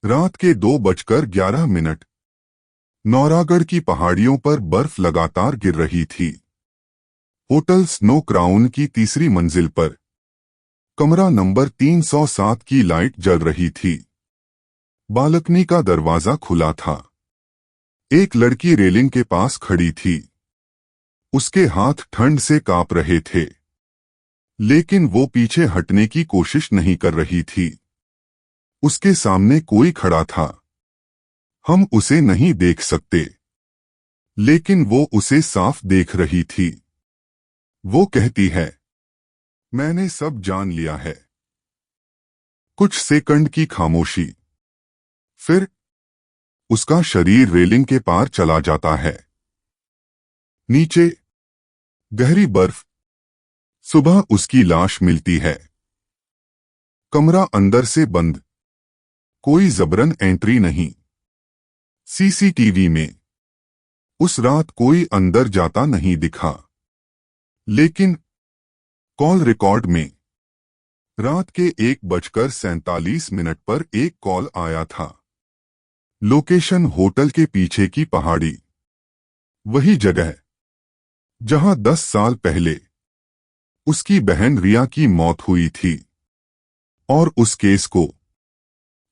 रात के 2:11 नौरागढ़ की पहाड़ियों पर बर्फ लगातार गिर रही थी। होटल स्नो क्राउन की तीसरी मंजिल पर कमरा नंबर 307 की लाइट जल रही थी। बालकनी का दरवाजा खुला था। एक लड़की रेलिंग के पास खड़ी थी। उसके हाथ ठंड से कांप रहे थे, लेकिन वो पीछे हटने की कोशिश नहीं कर रही थी। उसके सामने कोई खड़ा था। हम उसे नहीं देख सकते, लेकिन वो उसे साफ देख रही थी। वो कहती है, मैंने सब जान लिया है। कुछ सेकंड की खामोशी, फिर उसका शरीर रेलिंग के पार चला जाता है। नीचे गहरी बर्फ। सुबह उसकी लाश मिलती है। कमरा अंदर से बंद। कोई जबरन एंट्री नहीं। सीसीटीवी में उस रात कोई अंदर जाता नहीं दिखा, लेकिन कॉल रिकॉर्ड में रात के 1:47 पर एक कॉल आया था। लोकेशन होटल के पीछे की पहाड़ी, वही जगह जहां 10 साल पहले उसकी बहन रिया की मौत हुई थी, और उस केस को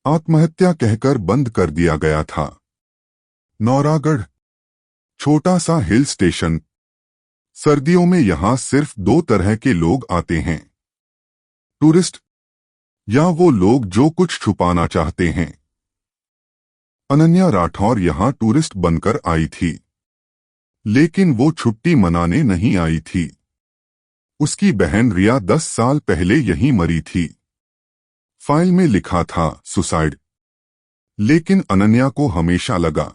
आत्महत्या कहकर बंद कर दिया गया था। नौरागढ़, छोटा सा हिल स्टेशन। सर्दियों में यहां सिर्फ 2 तरह के लोग आते हैं, टूरिस्ट या वो लोग जो कुछ छुपाना चाहते हैं। अनन्या राठौर यहां टूरिस्ट बनकर आई थी, लेकिन वो छुट्टी मनाने नहीं आई थी। उसकी बहन रिया 10 साल पहले यहीं मरी थी। फाइल में लिखा था सुसाइड, लेकिन अनन्या को हमेशा लगा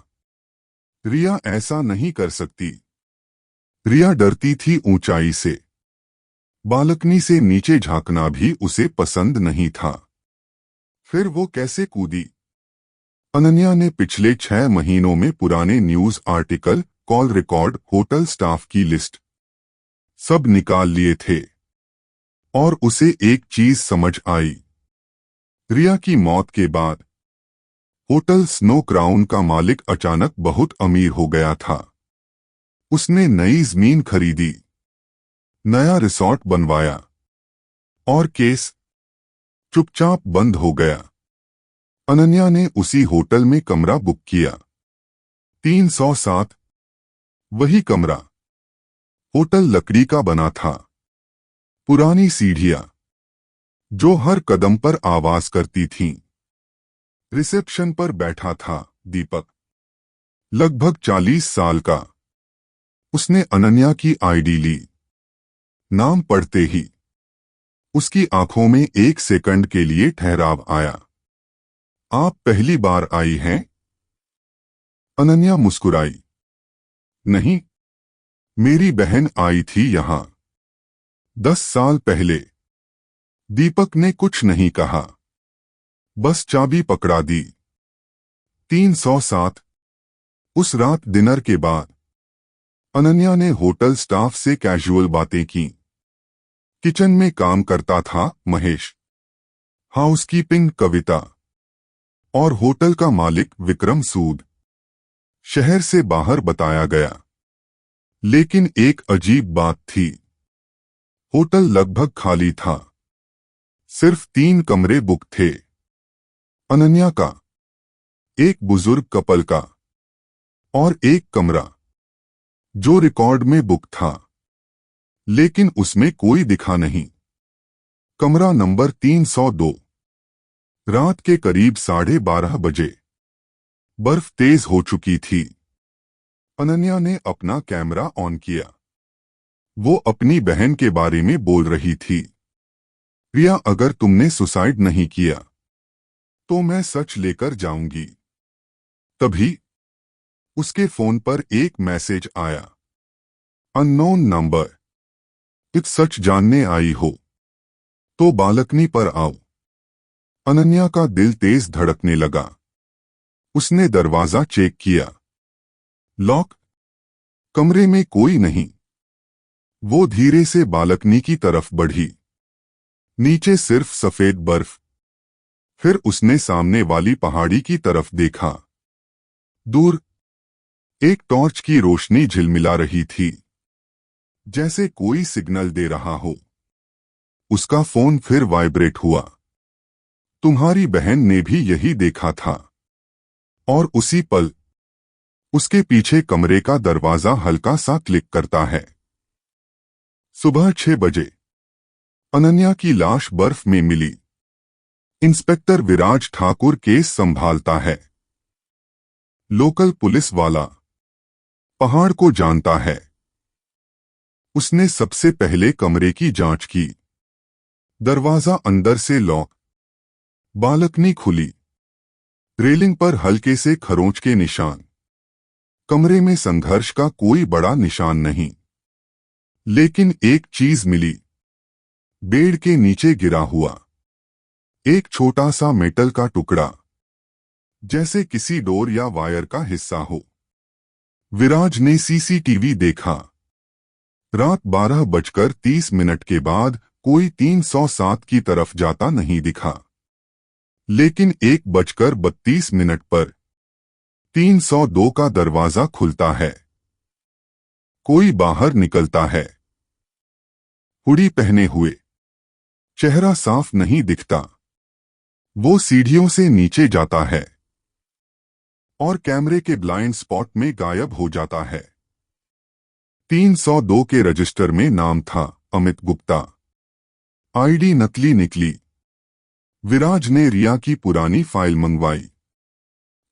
रिया ऐसा नहीं कर सकती। रिया डरती थी ऊंचाई से। बालकनी से नीचे झांकना भी उसे पसंद नहीं था। फिर वो कैसे कूदी? अनन्या ने पिछले 6 महीनों में पुराने news article, call record, hotel staff की लिस्ट सब निकाल लिए थे, और उसे एक चीज समझ आई। रिया की मौत के बाद होटल स्नो क्राउन का मालिक अचानक बहुत अमीर हो गया था। उसने नई जमीन खरीदी, नया रिसॉर्ट बनवाया, और केस चुपचाप बंद हो गया। अनन्या ने उसी होटल में कमरा बुक किया, 307। वही कमरा। होटल लकड़ी का बना था। पुरानी सीढ़ियां जो हर कदम पर आवाज करती थीं। रिसेप्शन पर बैठा था दीपक, लगभग 40 साल का। उसने अनन्या की आईडी ली। नाम पढ़ते ही उसकी आंखों में 1 सेकंड के लिए ठहराव आया। आप पहली बार आई हैं? अनन्या मुस्कुराई। नहीं, मेरी बहन आई थी यहां 10 साल पहले। दीपक ने कुछ नहीं कहा, बस चाबी पकड़ा दी। 307। उस रात डिनर के बाद अनन्या ने होटल स्टाफ से कैजुअल बातें की। किचन में काम करता था महेश, हाउसकीपिंग कविता, और होटल का मालिक विक्रम सूद। शहर से बाहर बताया गया, लेकिन एक अजीब बात थी। होटल लगभग खाली था। सिर्फ 3 कमरे बुक थे। अनन्या का, एक बुजुर्ग कपल का, और एक कमरा जो रिकॉर्ड में बुक था, लेकिन उसमें कोई दिखा नहीं। कमरा नंबर 302। रात के करीब 12:30 बजे। बर्फ तेज हो चुकी थी। अनन्या ने अपना कैमरा ऑन किया। वो अपनी बहन के बारे में बोल रही थी। रिया, अगर तुमने सुसाइड नहीं किया तो मैं सच लेकर जाऊंगी। तभी उसके फोन पर एक मैसेज आया, अननोन नंबर। इस सच जानने आई हो तो बालकनी पर आओ। अनन्या का दिल तेज धड़कने लगा। उसने दरवाजा चेक किया। लॉक। कमरे में कोई नहीं। वो धीरे से बालकनी की तरफ बढ़ी। नीचे सिर्फ सफेद बर्फ। फिर उसने सामने वाली पहाड़ी की तरफ देखा। दूर एक टॉर्च की रोशनी झिलमिला रही थी, जैसे कोई सिग्नल दे रहा हो। उसका फोन फिर वाइब्रेट हुआ। तुम्हारी बहन ने भी यही देखा था। और उसी पल उसके पीछे कमरे का दरवाजा हल्का सा क्लिक करता है। सुबह 6 बजे अनन्या की लाश बर्फ में मिली। इंस्पेक्टर विराज ठाकुर केस संभालता है। लोकल पुलिस वाला पहाड़ को जानता है। उसने सबसे पहले कमरे की जांच की। दरवाजा अंदर से लॉक, बालकनी खुली, रेलिंग पर हल्के से खरोंच के निशान। कमरे में संघर्ष का कोई बड़ा निशान नहीं, लेकिन एक चीज मिली। बेड के नीचे गिरा हुआ एक छोटा सा मेटल का टुकड़ा, जैसे किसी डोर या वायर का हिस्सा हो। विराज ने सीसीटीवी देखा। रात 12:30 के बाद कोई 307 की तरफ जाता नहीं दिखा, लेकिन 1:32 पर 302 का दरवाजा खुलता है। कोई बाहर निकलता है, हुडी पहने हुए। चेहरा साफ नहीं दिखता। वो सीढ़ियों से नीचे जाता है और कैमरे के ब्लाइंड स्पॉट में गायब हो जाता है। 302 के रजिस्टर में नाम था अमित गुप्ता। आईडी नकली निकली। विराज ने रिया की पुरानी फाइल मंगवाई।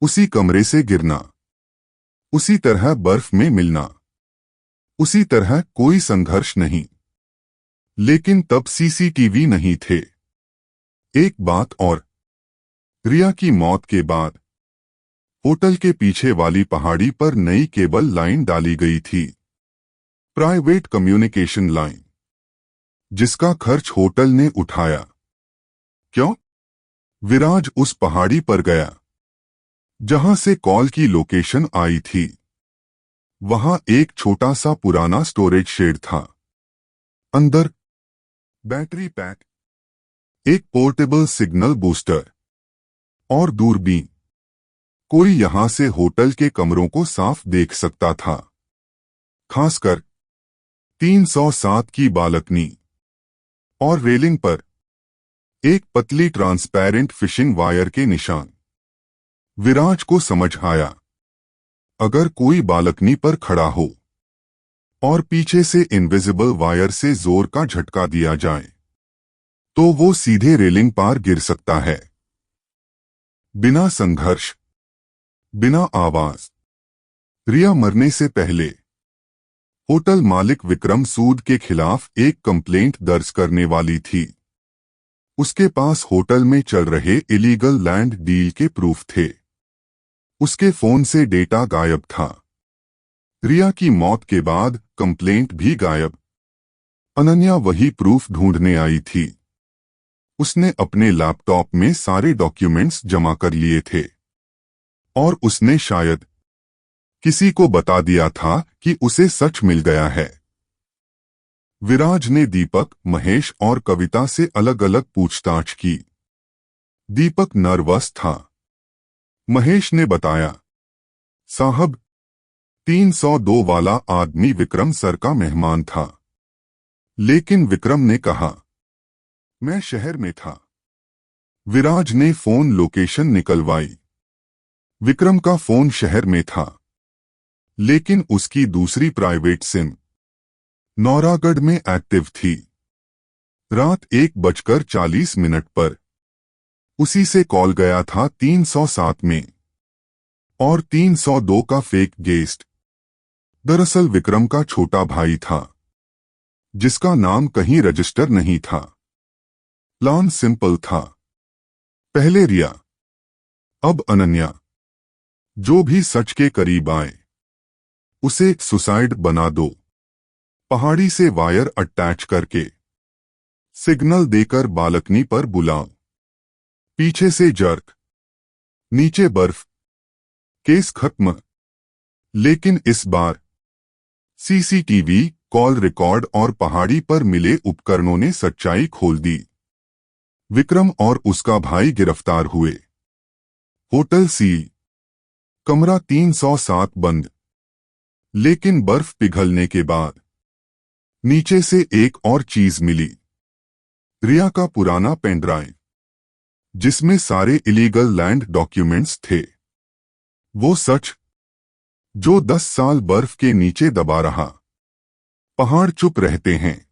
उसी कमरे से गिरना, उसी तरह बर्फ में मिलना, उसी तरह कोई संघर्ष नहीं। लेकिन तब सीसीटीवी नहीं थे। एक बात और, रिया की मौत के बाद होटल के पीछे वाली पहाड़ी पर नई केबल लाइन डाली गई थी, प्राइवेट कम्युनिकेशन लाइन, जिसका खर्च होटल ने उठाया। क्यों? विराज उस पहाड़ी पर गया जहां से कॉल की लोकेशन आई थी। वहां एक छोटा सा पुराना स्टोरेज शेड था। अंदर बैटरी पैक, एक पोर्टेबल सिग्नल बूस्टर और दूरबीन। कोई यहां से होटल के कमरों को साफ देख सकता था, खासकर 307 की बालकनी। और रेलिंग पर एक पतली ट्रांसपेरेंट फिशिंग वायर के निशान। विराज को समझ आया, अगर कोई बालकनी पर खड़ा हो और पीछे से इनविजिबल वायर से जोर का झटका दिया जाए, तो वो सीधे रेलिंग पार गिर सकता है। बिना संघर्ष, बिना आवाज। रिया मरने से पहले होटल मालिक विक्रम सूद के खिलाफ एक कंप्लेंट दर्ज करने वाली थी। उसके पास होटल में चल रहे इलीगल लैंड डील के प्रूफ थे। उसके फोन से डेटा गायब था। रिया की मौत के बाद कंप्लेंट भी गायब। अनन्या वही प्रूफ ढूंढने आई थी। उसने अपने लैपटॉप में सारे डॉक्यूमेंट्स जमा कर लिए थे और उसने शायद किसी को बता दिया था कि उसे सच मिल गया है। विराज ने दीपक, महेश और कविता से अलग अलग पूछताछ की। दीपक नर्वस था। महेश ने बताया, साहब, 302 वाला आदमी विक्रम सर का मेहमान था। लेकिन विक्रम ने कहा, मैं शहर में था। विराज ने फोन लोकेशन निकलवाई। विक्रम का फोन शहर में था, लेकिन उसकी दूसरी प्राइवेट सिम नौरागढ़ में एक्टिव थी। रात 1:40 पर उसी से कॉल गया था 307 में। और 302 का फेक गेस्ट दरअसल विक्रम का छोटा भाई था, जिसका नाम कहीं रजिस्टर नहीं था। प्लान सिंपल था, पहले रिया, अब अनन्या। जो भी सच के करीब आए उसे सुसाइड बना दो। पहाड़ी से वायर अटैच करके सिग्नल देकर बालकनी पर बुलाओ। पीछे से जर्क, नीचे बर्फ। केस खत्म। लेकिन इस बार सीसीटीवी, कॉल रिकॉर्ड और पहाड़ी पर मिले उपकरणों ने सच्चाई खोल दी। विक्रम और उसका भाई गिरफ्तार हुए। होटल सील, कमरा 307 बंद। लेकिन बर्फ पिघलने के बाद नीचे से एक और चीज मिली। रिया का पुराना पेनड्राइव, जिसमें सारे इलीगल लैंड डॉक्यूमेंट्स थे। वो सच जो 10 साल बर्फ के नीचे दबा रहा। पहाड़ चुप रहते हैं,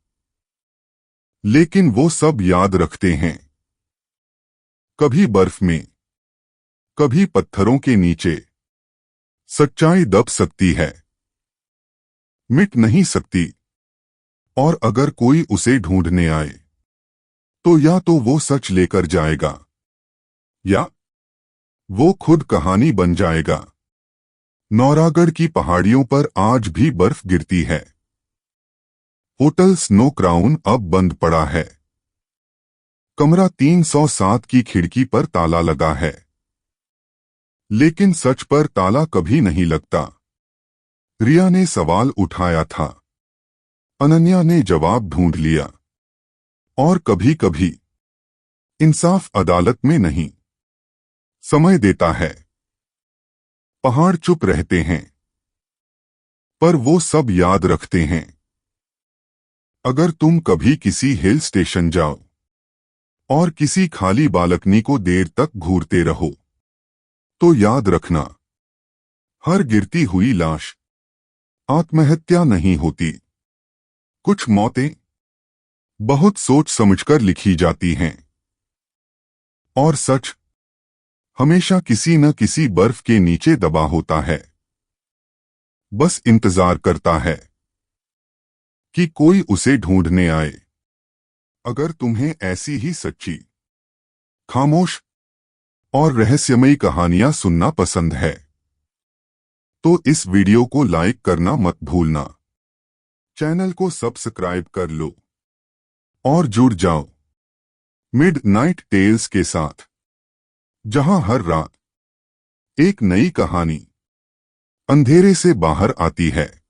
लेकिन वो सब याद रखते हैं। कभी बर्फ में, कभी पत्थरों के नीचे सच्चाई दब सकती है, मिट नहीं सकती। और अगर कोई उसे ढूंढने आए, तो या तो वो सच लेकर जाएगा, या वो खुद कहानी बन जाएगा। नौरागढ़ की पहाड़ियों पर आज भी बर्फ गिरती है। होटल स्नो क्राउन अब बंद पड़ा है। कमरा 307 की खिड़की पर ताला लगा है। लेकिन सच पर ताला कभी नहीं लगता। रिया ने सवाल उठाया था, अनन्या ने जवाब ढूंढ लिया। और कभी कभी इंसाफ अदालत में नहीं, समय देता है। पहाड़ चुप रहते हैं, पर वो सब याद रखते हैं। अगर तुम कभी किसी हिल स्टेशन जाओ और किसी खाली बालकनी को देर तक घूरते रहो, तो याद रखना, हर गिरती हुई लाश आत्महत्या नहीं होती। कुछ मौतें बहुत सोच समझकर लिखी जाती हैं। और सच हमेशा किसी न किसी बर्फ के नीचे दबा होता है, बस इंतजार करता है कि कोई उसे ढूंढने आए। अगर तुम्हें ऐसी ही सच्ची, खामोश और रहस्यमयी कहानियां सुनना पसंद है, तो इस वीडियो को लाइक करना मत भूलना। चैनल को सब्सक्राइब कर लो और जुड़ जाओ मिडनाइट टेल्स के साथ, जहां हर रात एक नई कहानी अंधेरे से बाहर आती है।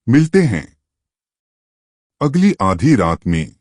मिलते हैं अगली आधी रात में।